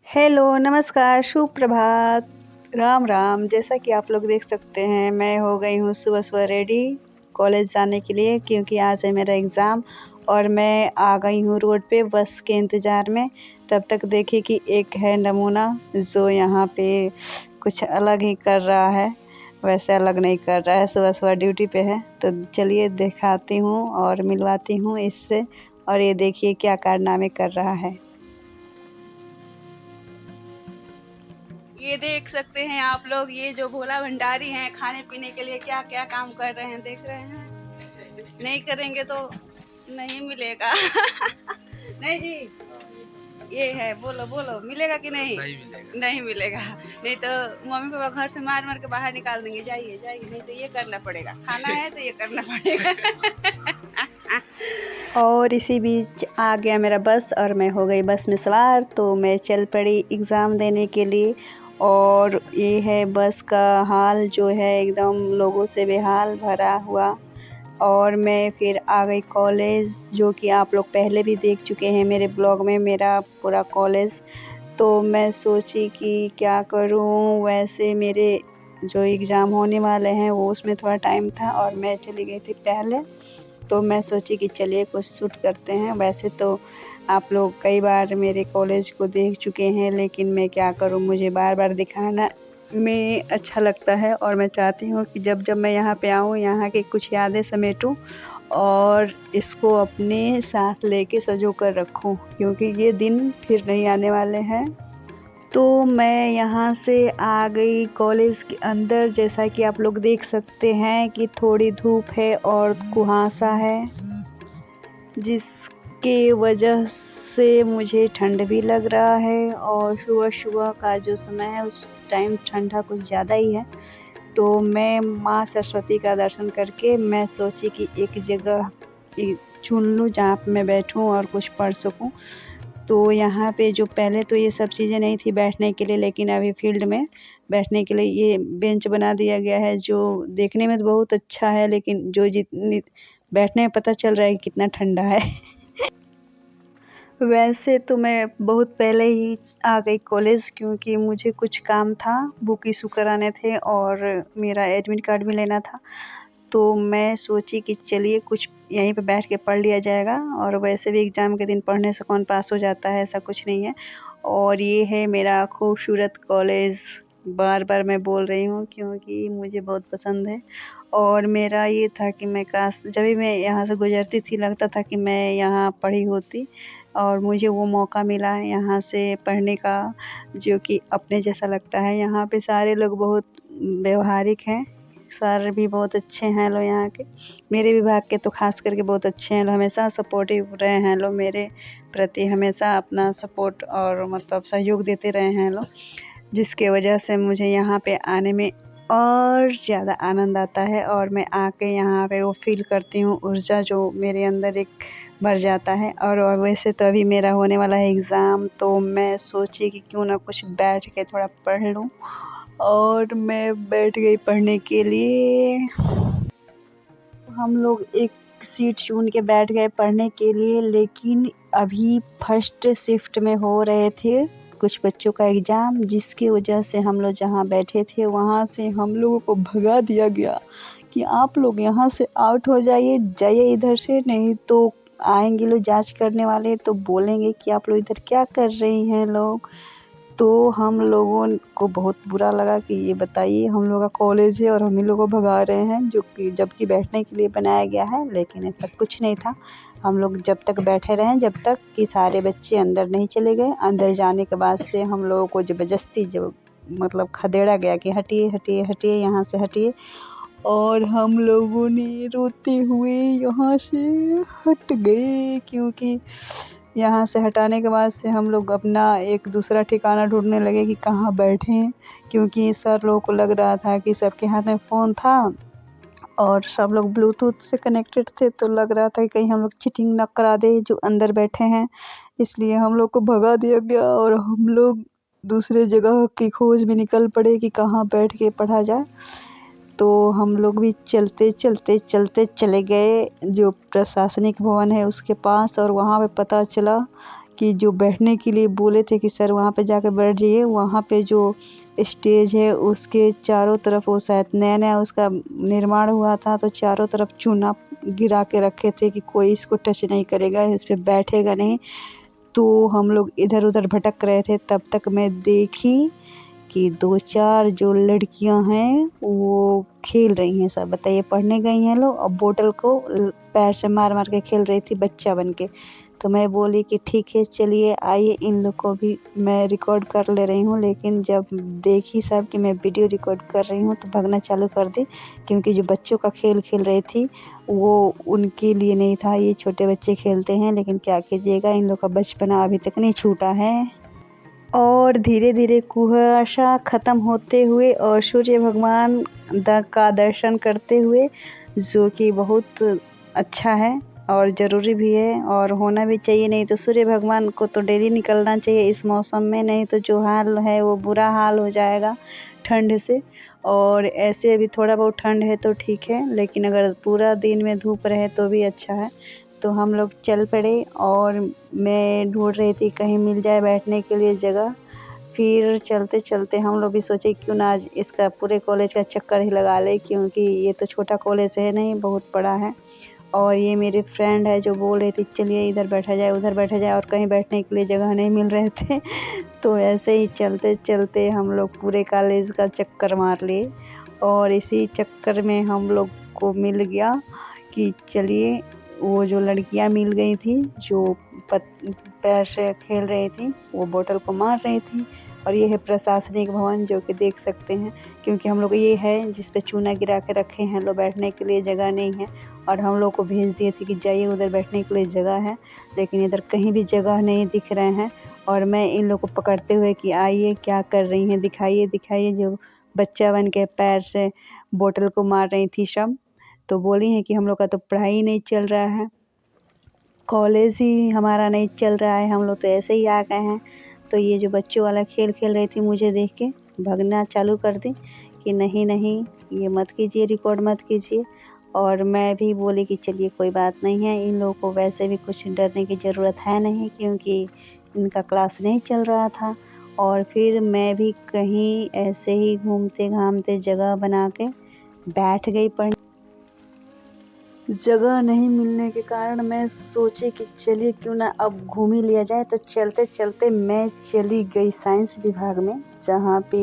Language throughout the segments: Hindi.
हेलो, नमस्कार, शुभ प्रभात, राम राम। जैसा कि आप लोग देख सकते हैं, मैं हो गई हूँ सुबह-सुबह रेडी कॉलेज जाने के लिए, क्योंकि आज है मेरा एग्ज़ाम और मैं आ गई हूँ रोड पे बस के इंतज़ार में। तब तक देखिए कि एक है नमूना जो यहाँ पे कुछ अलग ही कर रहा है, वैसे अलग नहीं कर रहा है, सुबह-सुबह ड्यूटी पे है। तो चलिए दिखाती हूँ और मिलवाती हूँ इससे, और ये देखिए क्या कारनामे कर रहा है। ये देख सकते हैं आप लोग, ये जो भोला भंडारी हैं, खाने पीने के लिए क्या क्या काम कर रहे हैं, देख रहे हैं। नहीं करेंगे तो नहीं मिलेगा। नहीं जी, ये है, बोलो बोलो, मिलेगा कि नहीं? नहीं मिलेगा। नहीं मिलेगा। नहीं तो मम्मी पापा घर से मार मार के बाहर निकाल देंगे, जाइए जाइए, नहीं तो ये करना पड़ेगा, खाना है तो ये करना पड़ेगा। और इसी बीच आ गया मेरा बस और मैं हो गई बस में सवार, तो मैं चल पड़ी एग्ज़ाम देने के लिए। और ये है बस का हाल, जो है एकदम लोगों से बेहाल भरा हुआ। और मैं फिर आ गई कॉलेज, जो कि आप लोग पहले भी देख चुके हैं मेरे ब्लॉग में, मेरा पूरा कॉलेज। तो मैं सोची कि क्या करूं, वैसे मेरे जो एग्ज़ाम होने वाले हैं वो उसमें थोड़ा टाइम था और मैं चली गई थी पहले। तो मैं सोची कि चलिए कुछ शूट करते हैं। वैसे तो आप लोग कई बार मेरे कॉलेज को देख चुके हैं, लेकिन मैं क्या करूं, मुझे बार बार दिखाना में अच्छा लगता है और मैं चाहती हूं कि जब जब मैं यहाँ पे आऊँ, यहाँ की कुछ यादें समेटूं और इसको अपने साथ लेके सँजो कर रखूं, क्योंकि ये दिन फिर नहीं आने वाले हैं। तो मैं यहाँ से आ गई कॉलेज के अंदर। जैसा कि आप लोग देख सकते हैं कि थोड़ी धूप है और कुहासा है, जिसके वजह से मुझे ठंड भी लग रहा है। और सुबह-सुबह का जो समय है उस टाइम ठंडा कुछ ज़्यादा ही है। तो मैं माँ सरस्वती का दर्शन करके मैं सोची कि एक जगह चुन लूँ जहाँ पे मैं बैठूँ और कुछ पढ़ सकूँ। तो यहाँ पे जो पहले तो ये सब चीज़ें नहीं थी बैठने के लिए, लेकिन अभी फील्ड में बैठने के लिए ये बेंच बना दिया गया है, जो देखने में तो बहुत अच्छा है, लेकिन जो जितनी बैठने में पता चल रहा है कि कितना ठंडा है। वैसे तो मैं बहुत पहले ही आ गई कॉलेज, क्योंकि मुझे कुछ काम था, बुक इशू कराने थे और मेरा एडमिट कार्ड भी लेना था। तो मैं सोची कि चलिए कुछ यहीं पे बैठ के पढ़ लिया जाएगा, और वैसे भी एग्ज़ाम के दिन पढ़ने से कौन पास हो जाता है, ऐसा कुछ नहीं है। और ये है मेरा खूबसूरत कॉलेज, बार-बार मैं बोल रही हूँ क्योंकि मुझे बहुत पसंद है। और मेरा ये था कि मैं काश जब भी मैं यहाँ से गुज़रती थी, लगता था कि मैं यहाँ पढ़ी होती, और मुझे वो मौका मिला है यहाँ से पढ़ने का, जो कि अपने जैसा लगता है। यहाँ पे सारे लोग बहुत व्यावहारिक हैं, सर भी बहुत अच्छे हैं लोग यहाँ के। मेरे विभाग के तो ख़ास करके बहुत अच्छे हैं लोग, हमेशा सपोर्टिव रहे हैं लोग मेरे प्रति, हमेशा अपना सपोर्ट और मतलब सहयोग देते रहे हैं लोग, जिसके वजह से मुझे यहाँ पे आने में और ज़्यादा आनंद आता है। और मैं आके यहाँ पे वो फ़ील करती हूँ ऊर्जा जो मेरे अंदर एक भर जाता है। और वैसे तो अभी मेरा होने वाला है एग्ज़ाम, तो मैं सोची कि क्यों ना कुछ बैठ के थोड़ा पढ़ लूँ, और मैं बैठ गई पढ़ने के लिए। हम लोग एक सीट चुन के बैठ गए पढ़ने के लिए, लेकिन अभी फर्स्ट शिफ्ट में हो रहे थे कुछ बच्चों का एग्ज़ाम, जिसकी वजह से हम लोग जहाँ बैठे थे वहाँ से हम लोगों को भगा दिया गया कि आप लोग यहाँ से आउट हो जाइए, जाइए इधर से, नहीं तो आएंगे लोग जांच करने वाले तो बोलेंगे कि आप लोग इधर क्या कर रही हैं लोग। तो हम लोगों को बहुत बुरा लगा कि ये बताइए, हम लोग का कॉलेज है और हम ही लोग को भगा रहे हैं, जो कि जबकि बैठने के लिए बनाया गया है, लेकिन ऐसा कुछ नहीं था। हम लोग जब तक बैठे रहें, जब तक कि सारे बच्चे अंदर नहीं चले गए। अंदर जाने के बाद से हम लोगों को ज़बरदस्ती जो मतलब खदेड़ा गया कि हटिए हटिए हटिए, यहाँ से हटिए। और हम लोगों ने रोते हुए यहाँ से हट गए, क्योंकि यहाँ से हटाने के बाद से हम लोग अपना एक दूसरा ठिकाना ढूँढने लगे कि कहाँ बैठें, क्योंकि सर लोगों को लग रहा था कि सबके हाथ में फ़ोन था और सब लोग ब्लूटूथ से कनेक्टेड थे, तो लग रहा था कि कहीं हम लोग चीटिंग ना करा दें जो अंदर बैठे हैं। इसलिए हम लोग को भगा दिया गया और हम लोग दूसरे जगह की खोज में निकल पड़े कि कहाँ बैठ के पढ़ा जाए। तो हम लोग भी चलते चलते चलते चले गए जो प्रशासनिक भवन है उसके पास, और वहाँ पे पता चला कि जो बैठने के लिए बोले थे कि सर वहाँ पे जाकर बैठ जाइए, वहाँ पे जो स्टेज है उसके चारों तरफ, वो शायद नया नया उसका निर्माण हुआ था, तो चारों तरफ चूना गिरा के रखे थे कि कोई इसको टच नहीं करेगा, इस पे बैठेगा नहीं। तो हम लोग इधर उधर भटक रहे थे, तब तक मैं देखी कि 2-4 जो लड़कियां हैं वो खेल रही हैं। सब बताइए, पढ़ने गई हैं लोग और बोतल को पैर से मार मार के खेल रही थी बच्चा बन के। तो मैं बोली कि ठीक है चलिए आइए, इन लोग को भी मैं रिकॉर्ड कर ले रही हूँ। लेकिन जब देखी सब कि मैं वीडियो रिकॉर्ड कर रही हूँ तो भागना चालू कर दी, क्योंकि जो बच्चों का खेल खेल रही थी वो उनके लिए नहीं था। ये छोटे बच्चे खेलते हैं, लेकिन क्या कीजिएगा, इन लोग का बचपना अभी तक नहीं छूटा है। और धीरे धीरे कुहासा ख़त्म होते हुए और सूर्य भगवान का दर्शन करते हुए, जो कि बहुत अच्छा है और ज़रूरी भी है और होना भी चाहिए। नहीं तो सूर्य भगवान को तो डेली निकलना चाहिए इस मौसम में, नहीं तो जो हाल है वो बुरा हाल हो जाएगा ठंड से। और ऐसे अभी थोड़ा बहुत ठंड है तो ठीक है, लेकिन अगर पूरा दिन में धूप रहे तो भी अच्छा है। तो हम लोग चल पड़े और मैं ढूंढ रही थी कहीं मिल जाए बैठने के लिए जगह। फिर चलते चलते हम लोग भी सोचे क्यों ना आज इसका पूरे कॉलेज का चक्कर ही लगा ले, क्योंकि ये तो छोटा कॉलेज है नहीं, बहुत बड़ा है। और ये मेरी फ्रेंड है जो बोल रही थी चलिए इधर बैठा जाए उधर बैठा जाए, और कहीं बैठने के लिए जगह नहीं मिल रहे थे। तो ऐसे ही चलते चलते हम लोग पूरे कॉलेज का चक्कर मार लिए। और इसी चक्कर में हम लोग को मिल गया कि चलिए, वो जो लड़कियां मिल गई थी जो पैर से खेल रही थी, वो बोतल को मार रही थी। और ये है प्रशासनिक भवन, जो कि देख सकते हैं, क्योंकि हम लोग ये है जिस पे चूना गिरा के रखे हैं लोग, बैठने के लिए जगह नहीं है। और हम लोग को भेज दिए थे कि जाइए उधर बैठने के लिए जगह है, लेकिन इधर कहीं भी जगह नहीं दिख रहे हैं। और मैं इन लोग को पकड़ते हुए कि आइए क्या कर रही हैं, दिखाइए दिखाइए, जो बच्चा बन के पैर से बोतल को मार रही थी सब। तो बोली हैं कि हम लोग का तो पढ़ाई नहीं चल रहा है, कॉलेज ही हमारा नहीं चल रहा है, हम लोग तो ऐसे ही आ गए हैं। तो ये जो बच्चों वाला खेल खेल रही थी, मुझे देख के भगना चालू कर दी कि नहीं नहीं, ये मत कीजिए, रिकॉर्ड मत कीजिए। और मैं भी बोली कि चलिए कोई बात नहीं है, इन लोगों को वैसे भी कुछ डरने की ज़रूरत है नहीं, क्योंकि इनका क्लास नहीं चल रहा था। और फिर मैं भी कहीं ऐसे ही घूमते घामते जगह बना के बैठ गई पढ़ने। जगह नहीं मिलने के कारण मैं सोची कि चलिए क्यों ना अब घूम ही लिया जाए। तो चलते चलते मैं चली गई साइंस विभाग में, जहाँ पे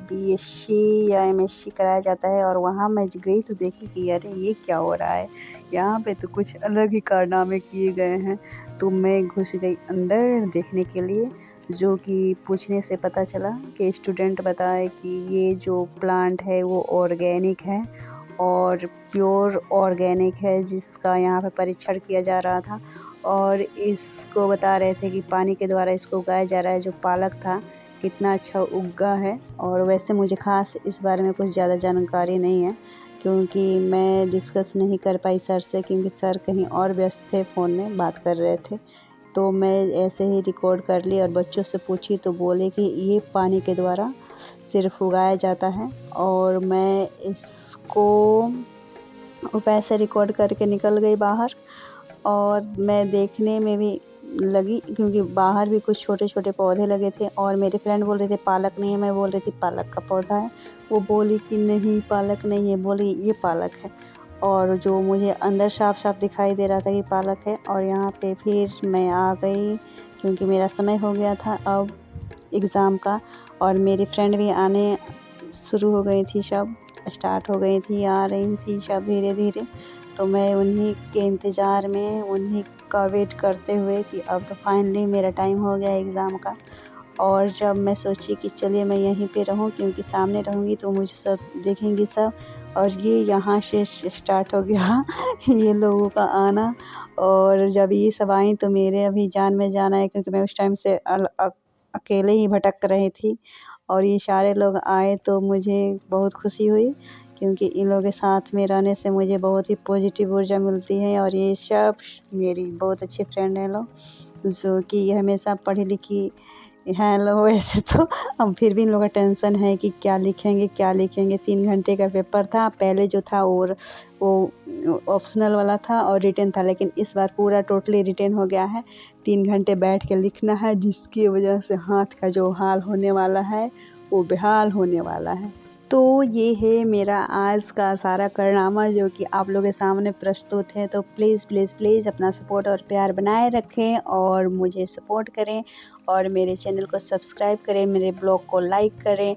बीएससी या एमएससी कराया जाता है। और वहाँ मैं गई तो देखी कि अरे ये क्या हो रहा है, यहाँ पे तो कुछ अलग ही कारनामे किए गए हैं। तो मैं घुस गई अंदर देखने के लिए, जो कि पूछने से पता चला कि स्टूडेंट बताए कि ये जो प्लांट है वो ऑर्गेनिक है और प्योर ऑर्गेनिक है, जिसका यहाँ पे परीक्षण किया जा रहा था। और इसको बता रहे थे कि पानी के द्वारा इसको उगाया जा रहा है। जो पालक था कितना अच्छा उगा है। और वैसे मुझे ख़ास इस बारे में कुछ ज़्यादा जानकारी नहीं है, क्योंकि मैं डिस्कस नहीं कर पाई सर से, क्योंकि सर कहीं और व्यस्त थे, फ़ोन में बात कर रहे थे। तो मैं ऐसे ही रिकॉर्ड कर ली और बच्चों से पूछी तो बोले कि ये पानी के द्वारा सिर्फ उगाया जाता है। और मैं इसको वैसे रिकॉर्ड करके निकल गई बाहर। और मैं देखने में भी लगी, क्योंकि बाहर भी कुछ छोटे छोटे पौधे लगे थे। और मेरे फ्रेंड बोल रहे थे पालक नहीं है, मैं बोल रही थी पालक का पौधा है। वो बोली कि नहीं पालक नहीं है, बोली ये पालक है। और जो मुझे अंदर साफ साफ दिखाई दे रहा था कि पालक है। और यहाँ पे फिर मैं आ गई, क्योंकि मेरा समय हो गया था अब एग्ज़ाम का। और मेरी फ्रेंड भी आने शुरू हो गई थी, सब स्टार्ट हो गई थी, आ रही थी सब धीरे धीरे। तो मैं उन्हीं के इंतज़ार में, उन्हीं का वेट करते हुए कि अब तो फाइनली मेरा टाइम हो गया एग्ज़ाम का। और जब मैं सोची कि चलिए मैं यहीं पे रहूं, क्योंकि सामने रहूंगी तो मुझे सब देखेंगे सब। और ये यहाँ से स्टार्ट हो गया ये लोगों का आना। और जब ये सब आई तो मेरे अभी जान में जान आया, क्योंकि मैं उस टाइम से अकेले ही भटक रही थी। और ये सारे लोग आए तो मुझे बहुत खुशी हुई, क्योंकि इन लोगों के साथ में रहने से मुझे बहुत ही पॉजिटिव ऊर्जा मिलती है। और ये सब मेरी बहुत अच्छी फ्रेंड हैं लोग, जो कि हमेशा पढ़ी लिखी हेलो वैसे तो अब फिर भी इन लोगों का टेंशन है कि क्या लिखेंगे क्या लिखेंगे। 3 घंटे का पेपर था, पहले जो था और वो ऑप्शनल वाला था और रिटेन था, लेकिन इस बार पूरा टोटली रिटेन हो गया है। 3 घंटे बैठ के लिखना है, जिसकी वजह से हाथ का जो हाल होने वाला है वो बेहाल होने वाला है। तो ये है मेरा आज का सारा कारनामा जो कि आप लोगों के सामने प्रस्तुत है। तो प्लीज़ प्लीज़ प्लीज़ अपना सपोर्ट और प्यार बनाए रखें और मुझे सपोर्ट करें और मेरे चैनल को सब्सक्राइब करें, मेरे ब्लॉग को लाइक करें